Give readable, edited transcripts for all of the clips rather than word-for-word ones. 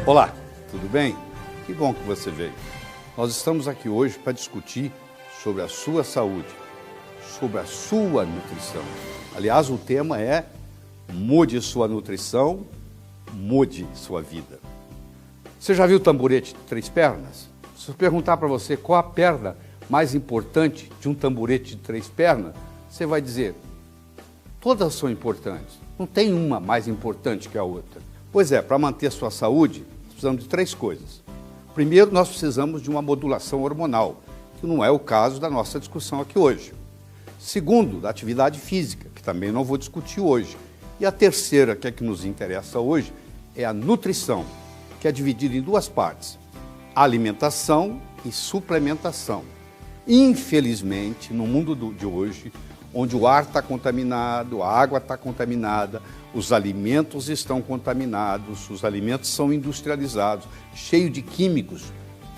Olá, tudo bem? Que bom que você veio. Nós estamos aqui hoje para discutir sobre a sua saúde, sobre a sua nutrição. Aliás, o tema é mude sua nutrição, mude sua vida. Você já viu o tamborete de 3 pernas? Se eu perguntar para você qual a perna mais importante de um tamborete de 3 pernas, você vai dizer, todas são importantes, não tem uma mais importante que a outra. Pois é, para manter a sua saúde, precisamos de 3 coisas. Primeiro, nós precisamos de uma modulação hormonal, que não é o caso da nossa discussão aqui hoje. Segundo, da atividade física, que também não vou discutir hoje. E a terceira, que é que nos interessa hoje, é a nutrição, que é dividida em 2 partes, alimentação e suplementação. Infelizmente, no mundo de hoje, onde o ar está contaminado, a água está contaminada, os alimentos estão contaminados, os alimentos são industrializados, cheios de químicos,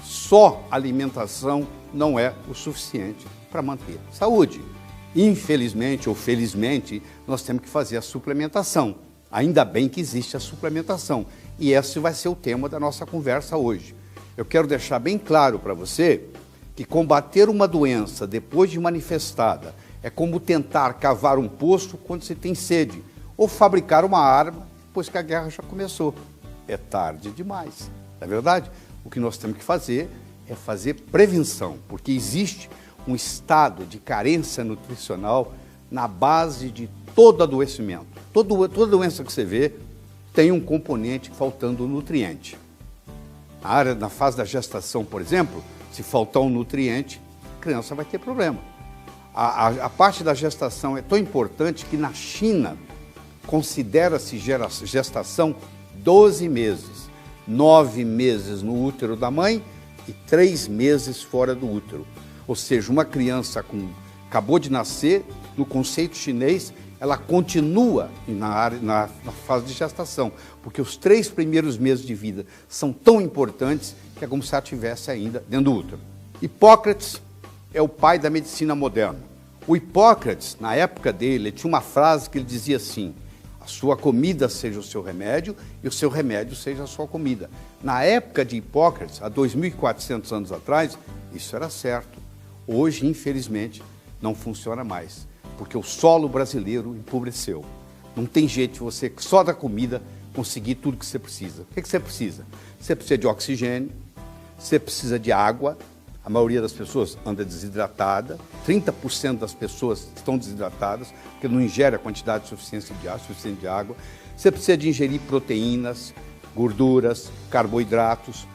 só alimentação não é o suficiente para manter saúde. Infelizmente ou felizmente, nós temos que fazer a suplementação. Ainda bem que existe a suplementação. E esse vai ser o tema da nossa conversa hoje. Eu quero deixar bem claro para você que combater uma doença depois de manifestada é como tentar cavar um poço quando se tem sede, ou fabricar uma arma depois que a guerra já começou. É tarde demais, não é verdade? O que nós temos que fazer é fazer prevenção, porque existe um estado de carência nutricional na base de todo adoecimento. Toda doença que você vê tem um componente faltando nutriente. Na fase da gestação, por exemplo, se faltar um nutriente, a criança vai ter problema. A parte da gestação é tão importante que na China considera-se gestação 12 meses. 9 meses no útero da mãe e 3 meses fora do útero. Ou seja, uma criança acabou de nascer, no conceito chinês, ela continua na fase de gestação, porque os 3 primeiros meses de vida são tão importantes que é como se ela estivesse ainda dentro do útero. Hipócrates é o pai da medicina moderna. O Hipócrates, na época dele, tinha uma frase que ele dizia assim, a sua comida seja o seu remédio e o seu remédio seja a sua comida. Na época de Hipócrates, há 2.400 anos atrás, isso era certo. Hoje, infelizmente, não funciona mais, porque o solo brasileiro empobreceu. Não tem jeito de você, só da comida, conseguir tudo que você precisa. O que você precisa? Você precisa de oxigênio, você precisa de água. A maioria das pessoas anda desidratada, 30% das pessoas estão desidratadas, porque não ingere a quantidade suficiente de água. Você precisa de ingerir proteínas, gorduras, carboidratos,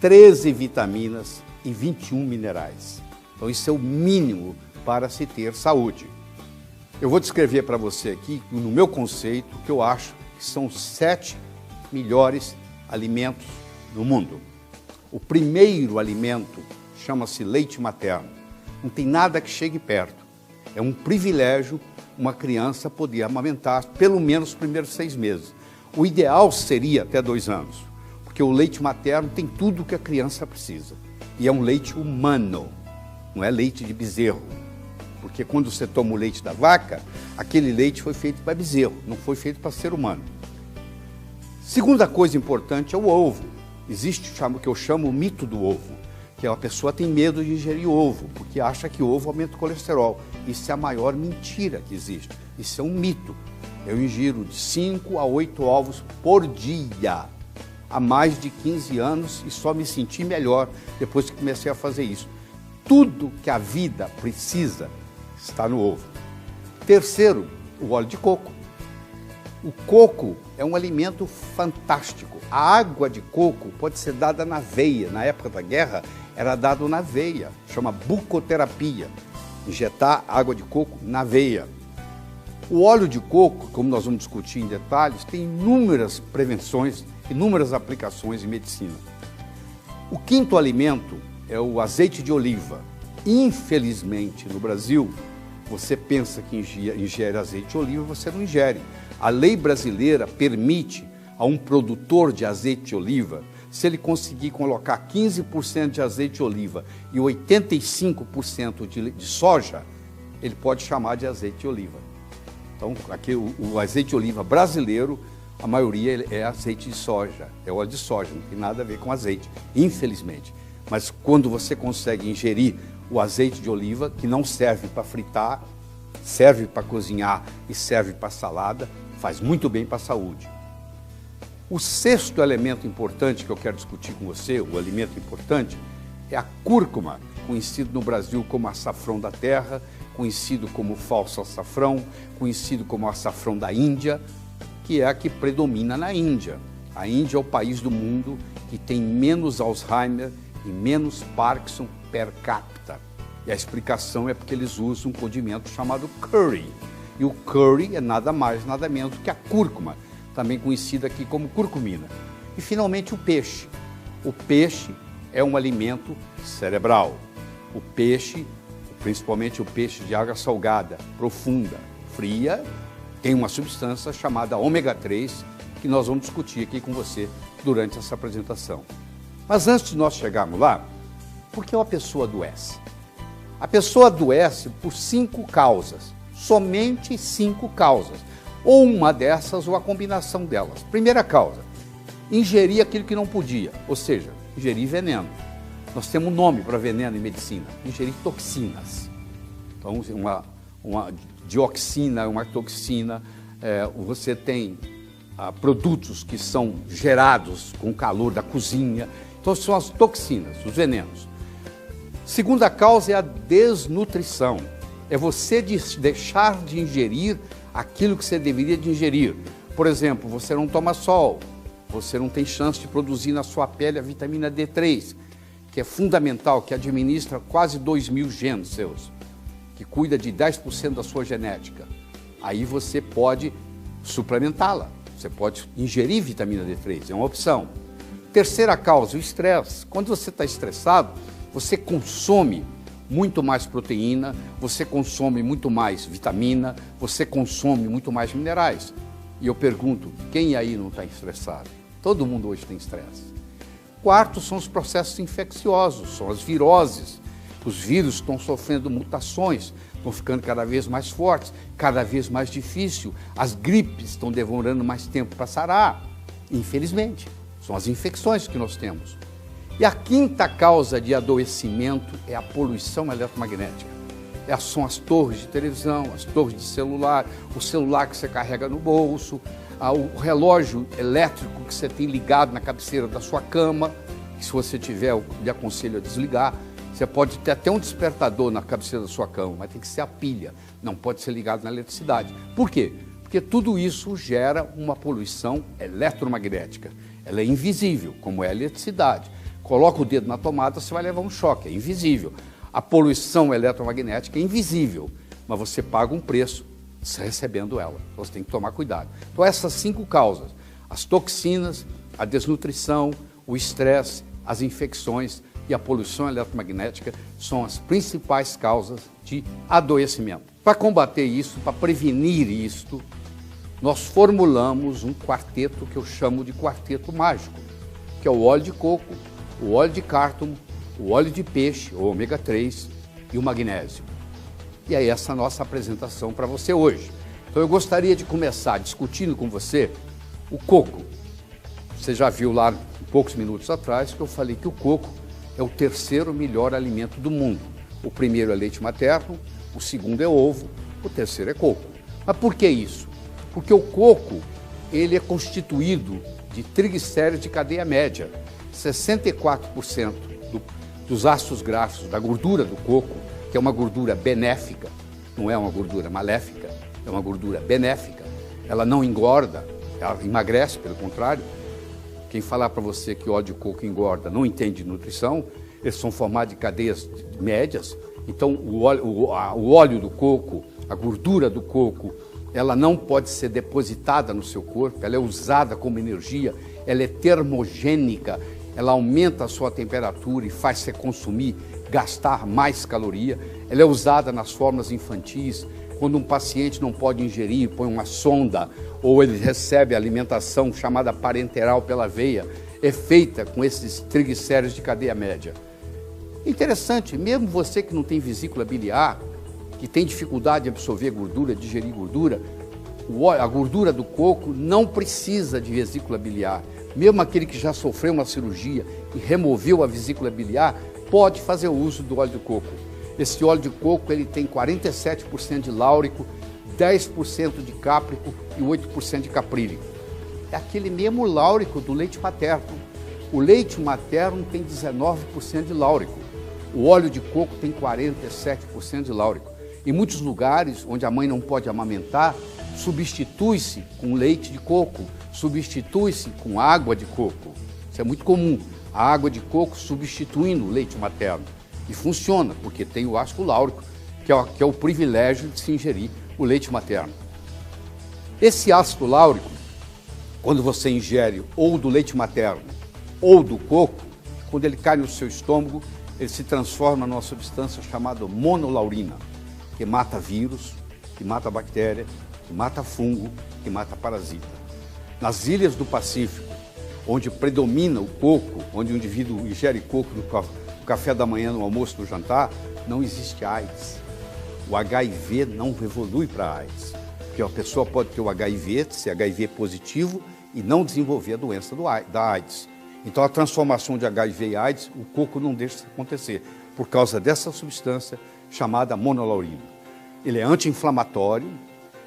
13 vitaminas e 21 minerais. Então isso é o mínimo para se ter saúde. Eu vou descrever para você aqui, no meu conceito, que eu acho que são os 7 melhores alimentos do mundo. O primeiro alimento chama-se leite materno. Não tem nada que chegue perto. É um privilégio uma criança poder amamentar pelo menos os primeiros 6 meses. O ideal seria até 2 anos, porque o leite materno tem tudo o que a criança precisa. E é um leite humano, não é leite de bezerro. Porque quando você toma o leite da vaca, aquele leite foi feito para bezerro, não foi feito para ser humano. Segunda coisa importante é o ovo. Existe o que eu chamo o mito do ovo, que a pessoa tem medo de ingerir ovo, porque acha que ovo aumenta o colesterol. Isso é a maior mentira que existe. Isso é um mito. Eu ingiro de 5 a 8 ovos por dia, há mais de 15 anos, e só me senti melhor depois que comecei a fazer isso. Tudo que a vida precisa está no ovo. Terceiro, o óleo de coco. O coco é um alimento fantástico. A água de coco pode ser dada na veia. Na época da guerra, era dado na veia. Chama bucoterapia. Injetar água de coco na veia. O óleo de coco, como nós vamos discutir em detalhes, tem inúmeras prevenções, inúmeras aplicações em medicina. O quinto alimento é o azeite de oliva. Infelizmente, no Brasil, você pensa que ingere azeite de oliva, você não ingere. A lei brasileira permite a um produtor de azeite de oliva, se ele conseguir colocar 15% de azeite de oliva e 85% de soja, ele pode chamar de azeite de oliva. Então, aqui o azeite de oliva brasileiro, a maioria é azeite de soja, é óleo de soja, não tem nada a ver com azeite, infelizmente. Mas quando você consegue ingerir o azeite de oliva, que não serve para fritar, serve para cozinhar e serve para salada, faz muito bem para a saúde. O sexto elemento importante que eu quero discutir com você, o alimento importante, é a cúrcuma, conhecido no Brasil como açafrão da terra, conhecido como falso açafrão, conhecido como açafrão da Índia, que é a que predomina na Índia. A Índia é o país do mundo que tem menos Alzheimer e menos Parkinson per capita. E a explicação é porque eles usam um condimento chamado curry. E o curry é nada mais, nada menos que a cúrcuma, também conhecida aqui como curcumina. E finalmente o peixe. O peixe é um alimento cerebral. O peixe, principalmente o peixe de água salgada, profunda, fria, tem uma substância chamada ômega 3, que nós vamos discutir aqui com você durante essa apresentação. Mas antes de nós chegarmos lá, por que uma pessoa adoece? A pessoa adoece por 5 causas, somente 5 causas, ou uma dessas ou a combinação delas. Primeira causa, ingerir aquilo que não podia, ou seja, ingerir veneno. Nós temos um nome para veneno em medicina, ingerir toxinas. Então, uma dioxina, uma toxina, você tem produtos que são gerados com o calor da cozinha. Então, são as toxinas, os venenos. Segunda causa é a desnutrição. É você deixar de ingerir aquilo que você deveria de ingerir. Por exemplo, você não toma sol, você não tem chance de produzir na sua pele a vitamina D3, que é fundamental, que administra quase 2.000 genes seus, que cuida de 10% da sua genética. Aí você pode suplementá-la, você pode ingerir vitamina D3, é uma opção. Terceira causa, o estresse. Quando você está estressado, você consome muito mais proteína, você consome muito mais vitamina, você consome muito mais minerais. E eu pergunto, quem aí não está estressado? Todo mundo hoje tem estresse. Quarto são os processos infecciosos, são as viroses. Os vírus estão sofrendo mutações, estão ficando cada vez mais fortes, cada vez mais difícil. As gripes estão demorando mais tempo para sarar, infelizmente. São as infecções que nós temos. E a quinta causa de adoecimento é a poluição eletromagnética. São as torres de televisão, as torres de celular, o celular que você carrega no bolso, o relógio elétrico que você tem ligado na cabeceira da sua cama, que se você tiver, eu lhe aconselho a desligar. Você pode ter até um despertador na cabeceira da sua cama, mas tem que ser a pilha, não pode ser ligado na eletricidade. Por quê? Porque tudo isso gera uma poluição eletromagnética. Ela é invisível, como é a eletricidade. Coloca o dedo na tomada, você vai levar um choque, é invisível. A poluição eletromagnética é invisível, mas você paga um preço recebendo ela. Então, você tem que tomar cuidado. Então, essas 5 causas, as toxinas, a desnutrição, o estresse, as infecções e a poluição eletromagnética são as principais causas de adoecimento. Para combater isso, para prevenir isto, nós formulamos um quarteto que eu chamo de quarteto mágico, que é o óleo de coco, o óleo de cártamo, o óleo de peixe, o ômega 3 e o magnésio. E é essa a nossa apresentação para você hoje. Então eu gostaria de começar discutindo com você o coco. Você já viu lá, poucos minutos atrás, que eu falei que o coco é o terceiro melhor alimento do mundo. O primeiro é leite materno, o segundo é ovo, o terceiro é coco. Mas por que isso? Porque o coco, ele é constituído de triglicéridos de cadeia média. 64% dos ácidos graxos, da gordura do coco, que é uma gordura benéfica, não é uma gordura maléfica, é uma gordura benéfica. Ela não engorda, ela emagrece, pelo contrário. Quem falar para você que o óleo de coco engorda não entende de nutrição, eles são formados de cadeias médias. Então, o óleo do coco, a gordura do coco, ela não pode ser depositada no seu corpo, ela é usada como energia, ela é termogênica, ela aumenta a sua temperatura e faz você consumir, gastar mais caloria. Ela é usada nas formas infantis, quando um paciente não pode ingerir, põe uma sonda, ou ele recebe alimentação chamada parenteral pela veia, é feita com esses triglicéridos de cadeia média. Interessante, mesmo você que não tem vesícula biliar, que tem dificuldade de absorver gordura, digerir gordura, a gordura do coco não precisa de vesícula biliar. Mesmo aquele que já sofreu uma cirurgia e removeu a vesícula biliar, pode fazer uso do óleo de coco. Esse óleo de coco ele tem 47% de láurico, 10% de cáprico e 8% de caprílico. É aquele mesmo láurico do leite materno. O leite materno tem 19% de láurico. O óleo de coco tem 47% de láurico. Em muitos lugares onde a mãe não pode amamentar, substitui-se com leite de coco, substitui-se com água de coco. Isso é muito comum, a água de coco substituindo o leite materno. E funciona, porque tem o ácido láurico, que é o privilégio de se ingerir o leite materno. Esse ácido láurico, quando você ingere ou do leite materno ou do coco, quando ele cai no seu estômago, ele se transforma numa substância chamada monolaurina, que mata vírus, que mata bactéria, que mata fungo, que mata parasita. Nas ilhas do Pacífico, onde predomina o coco, onde o indivíduo ingere coco no café da manhã, no almoço, no jantar, não existe AIDS. O HIV não evolui para AIDS, porque a pessoa pode ter o HIV, ser HIV positivo e não desenvolver a doença da AIDS. Então a transformação de HIV e AIDS, o coco não deixa isso acontecer, por causa dessa substância chamada monolaurina. Ele é anti-inflamatório,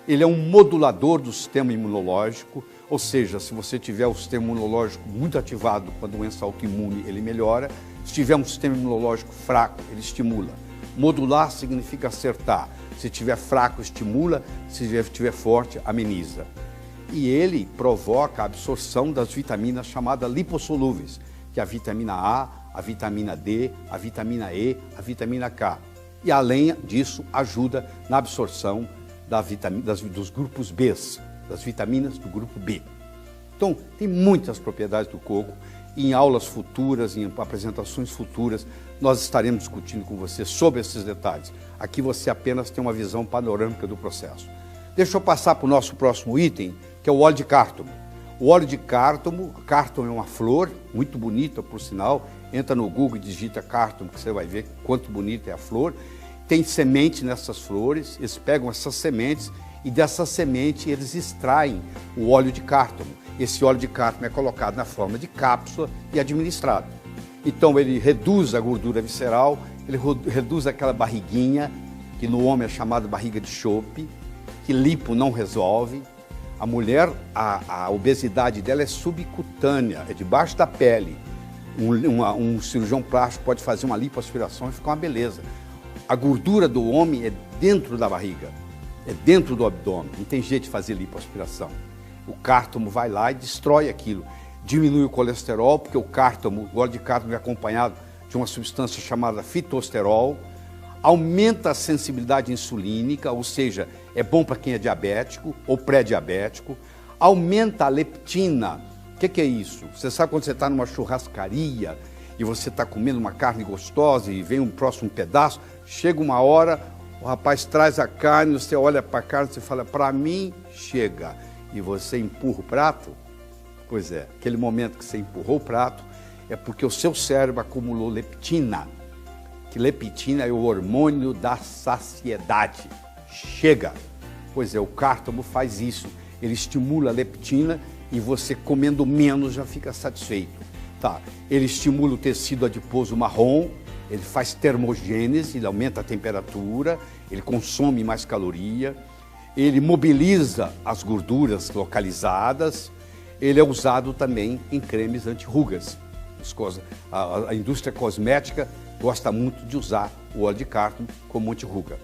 ele é um modulador do sistema imunológico, ou seja, se você tiver o sistema imunológico muito ativado com a doença autoimune, ele melhora. Se tiver um sistema imunológico fraco, ele estimula. Modular significa acertar. Se tiver fraco, estimula. Se tiver forte, ameniza. E ele provoca a absorção das vitaminas chamadas lipossolúveis, que é a vitamina A, a vitamina D, a vitamina E, a vitamina K. E além disso, ajuda na absorção dos grupos B, das vitaminas do grupo B. Então, tem muitas propriedades do coco. Em aulas futuras, em apresentações futuras, nós estaremos discutindo com você sobre esses detalhes. Aqui você apenas tem uma visão panorâmica do processo. Deixa eu passar para o nosso próximo item, que é o óleo de cártamo. O óleo de cártamo é uma flor muito bonita, por sinal. Entra no Google e digita cártamo, que você vai ver quanto bonita é a flor. Tem semente nessas flores, eles pegam essas sementes e dessa semente eles extraem o óleo de cártamo. Esse óleo de cártamo é colocado na forma de cápsula e administrado. Então ele reduz a gordura visceral, ele reduz aquela barriguinha, que no homem é chamada barriga de chope, que lipo não resolve. A mulher, a obesidade dela é subcutânea, é debaixo da pele. Um cirurgião plástico pode fazer uma lipoaspiração e fica uma beleza. A gordura do homem é dentro da barriga, é dentro do abdômen, não tem jeito de fazer lipoaspiração. O cártamo vai lá e destrói aquilo, diminui o colesterol, porque o óleo de cártamo é acompanhado de uma substância chamada fitosterol, aumenta a sensibilidade insulínica, ou seja, é bom para quem é diabético ou pré-diabético, aumenta a leptina. O que é isso? Você sabe quando você está numa churrascaria e você está comendo uma carne gostosa e vem um próximo pedaço, chega uma hora, o rapaz traz a carne, você olha para a carne e fala, para mim, chega. E você empurra o prato? Pois é, aquele momento que você empurrou o prato é porque o seu cérebro acumulou leptina, que leptina é o hormônio da saciedade. Chega! Pois é, o cártamo faz isso, ele estimula a leptina e você comendo menos já fica satisfeito. Tá. Ele estimula o tecido adiposo marrom, ele faz termogênese, ele aumenta a temperatura, ele consome mais caloria, ele mobiliza as gorduras localizadas, ele é usado também em cremes anti-rugas. A indústria cosmética gosta muito de usar o óleo de cártamo como anti-ruga.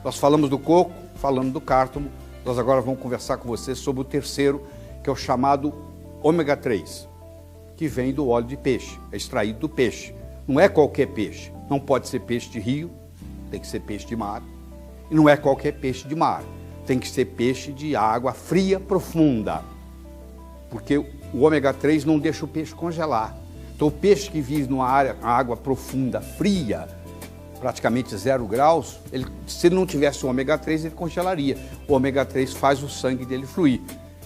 Nós falamos do coco, falamos do cártamo, nós agora vamos conversar com você sobre o terceiro, que é o chamado ômega 3, que vem do óleo de peixe, é extraído do peixe. Não é qualquer peixe, não pode ser peixe de rio, tem que ser peixe de mar, e não é qualquer peixe de mar, tem que ser peixe de água fria profunda, porque o ômega 3 não deixa o peixe congelar. Então o peixe que vive numa água profunda, fria, praticamente 0 graus, se ele não tivesse o ômega 3, ele congelaria. O ômega 3 faz o sangue dele fluir.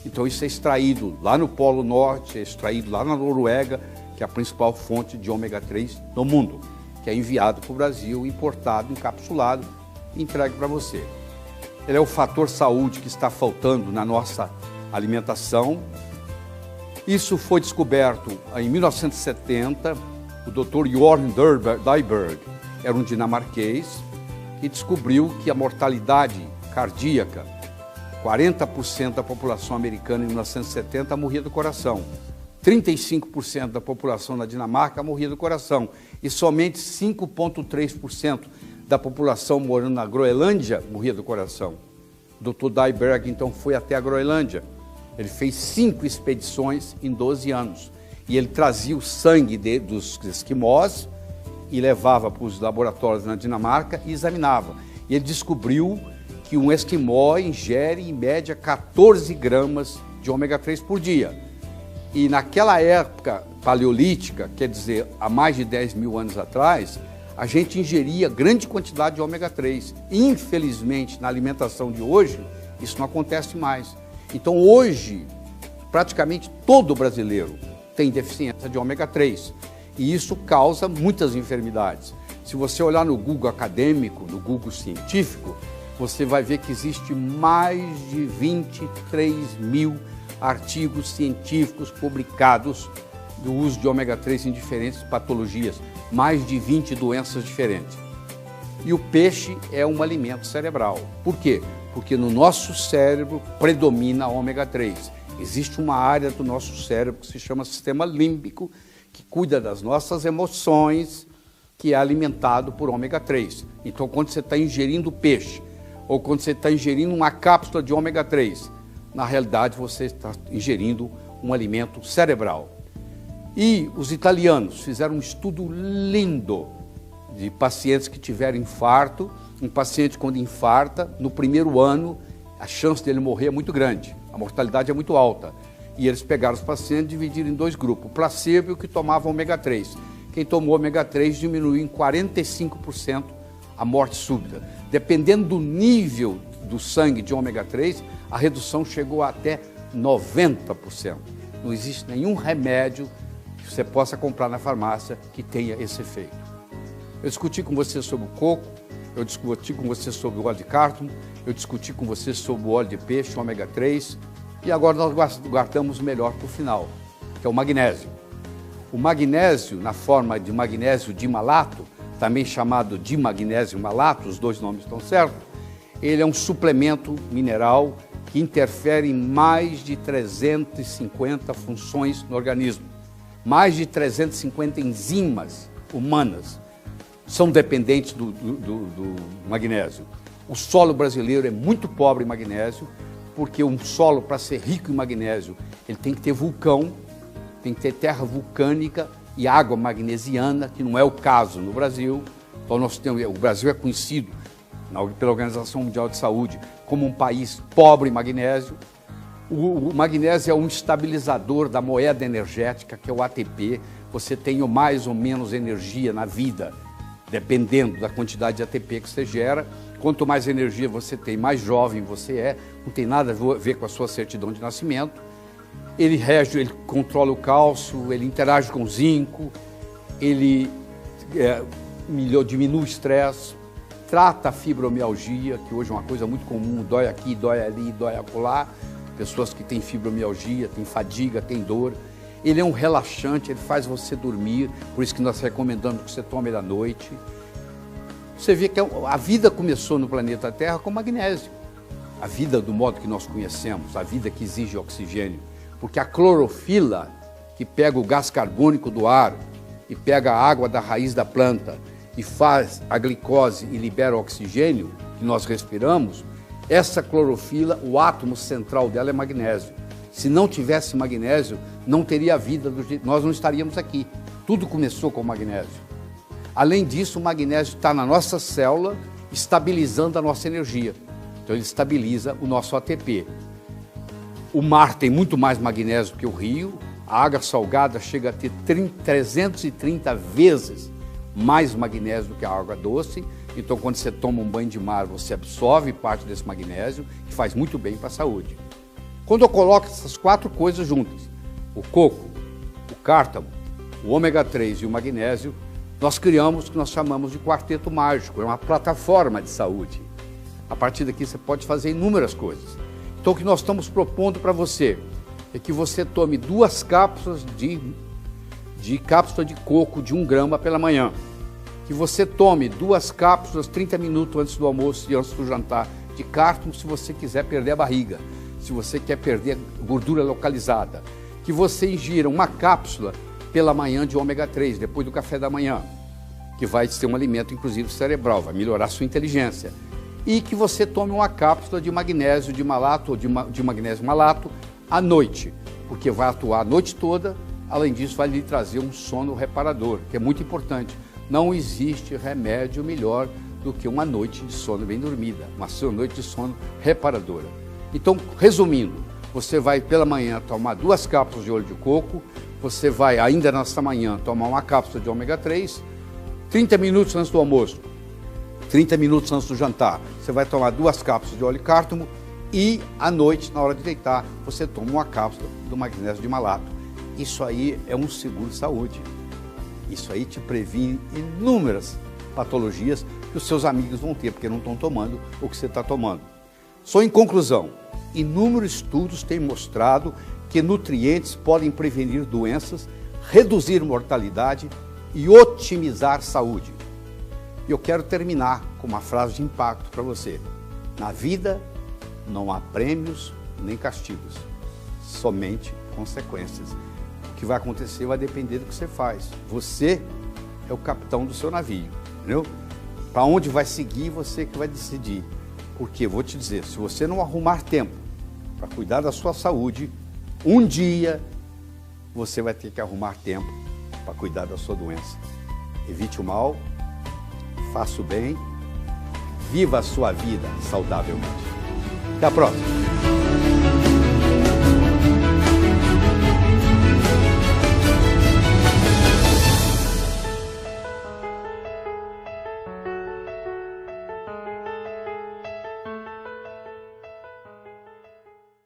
Então isso é extraído lá no Polo Norte, é extraído lá na Noruega, que é a principal fonte de ômega 3 no mundo, que é enviado para o Brasil, importado, encapsulado e entregue para você. ele é o fator saúde que está faltando na nossa alimentação. Isso foi descoberto em 1970, o Dr. Jorn Dyberg era um dinamarquês que descobriu que a mortalidade cardíaca, 40% da população americana em 1970 morria do coração, 35% da população na Dinamarca morria do coração e somente 5,3% da população morando na Groenlândia morria do coração. O Dr. Dyberg então foi até a Groenlândia. Ele fez 5 expedições em 12 anos e ele trazia o sangue dos esquimós e levava para os laboratórios na Dinamarca e examinava. E ele descobriu que um esquimó ingere em média 14 gramas de ômega 3 por dia. E naquela época paleolítica, quer dizer, há mais de 10 mil anos atrás, a gente ingeria grande quantidade de ômega 3. Infelizmente, na alimentação de hoje, isso não acontece mais. Então hoje, praticamente todo brasileiro tem deficiência de ômega 3 e isso causa muitas enfermidades. Se você olhar no Google acadêmico, no Google científico, você vai ver que existe mais de 23 mil artigos científicos publicados do uso de ômega 3 em diferentes patologias, mais de 20 doenças diferentes. E o peixe é um alimento cerebral. Por quê? Porque no nosso cérebro predomina ômega 3. Existe uma área do nosso cérebro que se chama sistema límbico, que cuida das nossas emoções, que é alimentado por ômega 3. Então, quando você está ingerindo peixe, ou quando você está ingerindo uma cápsula de ômega 3, na realidade você está ingerindo um alimento cerebral. E os italianos fizeram um estudo lindo de pacientes que tiveram infarto. Um paciente, quando infarta, no primeiro ano, a chance dele morrer é muito grande, a mortalidade é muito alta. E eles pegaram os pacientes e dividiram em 2 grupos, o placebo e o que tomava ômega 3. Quem tomou ômega 3 diminuiu em 45% a morte súbita. Dependendo do nível do sangue de ômega 3, a redução chegou a até 90%. Não existe nenhum remédio que você possa comprar na farmácia que tenha esse efeito. Eu discuti com você sobre o coco, eu discuti com você sobre o óleo de cártamo, eu discuti com você sobre o óleo de peixe, o ômega 3, e agora nós guardamos o melhor para o final, que é o magnésio. O magnésio, na forma de magnésio dimalato, também chamado dimagnésio malato, os 2 nomes estão certos, ele é um suplemento mineral que interfere em mais de 350 funções no organismo. Mais de 350 enzimas humanas são dependentes do magnésio. O solo brasileiro é muito pobre em magnésio, porque um solo, para ser rico em magnésio, ele tem que ter vulcão, tem que ter terra vulcânica e água magnesiana, que não é o caso no Brasil. Então o Brasil é conhecido pela Organização Mundial de Saúde como um país pobre em magnésio. O magnésio é um estabilizador da moeda energética, que é o ATP. Você tem mais ou menos energia na vida, dependendo da quantidade de ATP que você gera. Quanto mais energia você tem, mais jovem você é. Não tem nada a ver com a sua certidão de nascimento. Ele controla o cálcio, ele interage com o zinco, ele diminui o estresse, trata a fibromialgia, que hoje é uma coisa muito comum, dói aqui, dói ali, dói acolá. Pessoas que têm fibromialgia, têm fadiga, têm dor. Ele é um relaxante, ele faz você dormir, por isso que nós recomendamos que você tome ele à noite. Você vê que a vida começou no planeta Terra com magnésio. A vida do modo que nós conhecemos, a vida que exige oxigênio. Porque a clorofila, que pega o gás carbônico do ar e pega a água da raiz da planta e faz a glicose e libera o oxigênio que nós respiramos, essa clorofila, o átomo central dela é magnésio. Se não tivesse magnésio, não teria vida, nós não estaríamos aqui. Tudo começou com o magnésio. Além disso, o magnésio está na nossa célula, estabilizando a nossa energia. Então ele estabiliza o nosso ATP. O mar tem muito mais magnésio que o rio, a água salgada chega a ter 330 vezes mais magnésio do que a água doce. Então, quando você toma um banho de mar, você absorve parte desse magnésio, que faz muito bem para a saúde. Quando eu coloco essas 4 coisas juntas, o coco, o cártamo, o ômega 3 e o magnésio, nós criamos o que nós chamamos de quarteto mágico, é uma plataforma de saúde. A partir daqui você pode fazer inúmeras coisas. Então o que nós estamos propondo para você é que você tome 2 cápsulas de cápsula de coco de 1 grama pela manhã. Que você tome 2 cápsulas 30 minutos antes do almoço e antes do jantar de cártamo, se você quiser perder a barriga, se você quer perder a gordura localizada. Que você ingira 1 cápsula pela manhã de ômega 3, depois do café da manhã, que vai ser um alimento inclusive cerebral, vai melhorar a sua inteligência. E que você tome 1 cápsula de magnésio de malato ou de magnésio malato à noite, porque vai atuar a noite toda. Além disso, vai lhe trazer um sono reparador, que é muito importante. Não existe remédio melhor do que uma noite de sono bem dormida, uma noite de sono reparadora. Então, resumindo, você vai pela manhã tomar 2 cápsulas de óleo de coco, você vai ainda nesta manhã tomar 1 cápsula de ômega 3, 30 minutos antes do almoço, 30 minutos antes do jantar, você vai tomar 2 cápsulas de óleo de cártamo e à noite, na hora de deitar, você toma 1 cápsula do magnésio de malato. Isso aí é um seguro de saúde. Isso aí te previne inúmeras patologias que os seus amigos vão ter, porque não estão tomando o que você está tomando. Só em conclusão, inúmeros estudos têm mostrado que nutrientes podem prevenir doenças, reduzir mortalidade e otimizar saúde. E eu quero terminar com uma frase de impacto para você. Na vida não há prêmios nem castigos, somente consequências. O que vai acontecer vai depender do que você faz. Você é o capitão do seu navio, entendeu? Para onde vai seguir, você que vai decidir. Porque, vou te dizer, se você não arrumar tempo para cuidar da sua saúde, um dia você vai ter que arrumar tempo para cuidar da sua doença. Evite o mal, faça o bem, viva a sua vida saudavelmente. Até a próxima!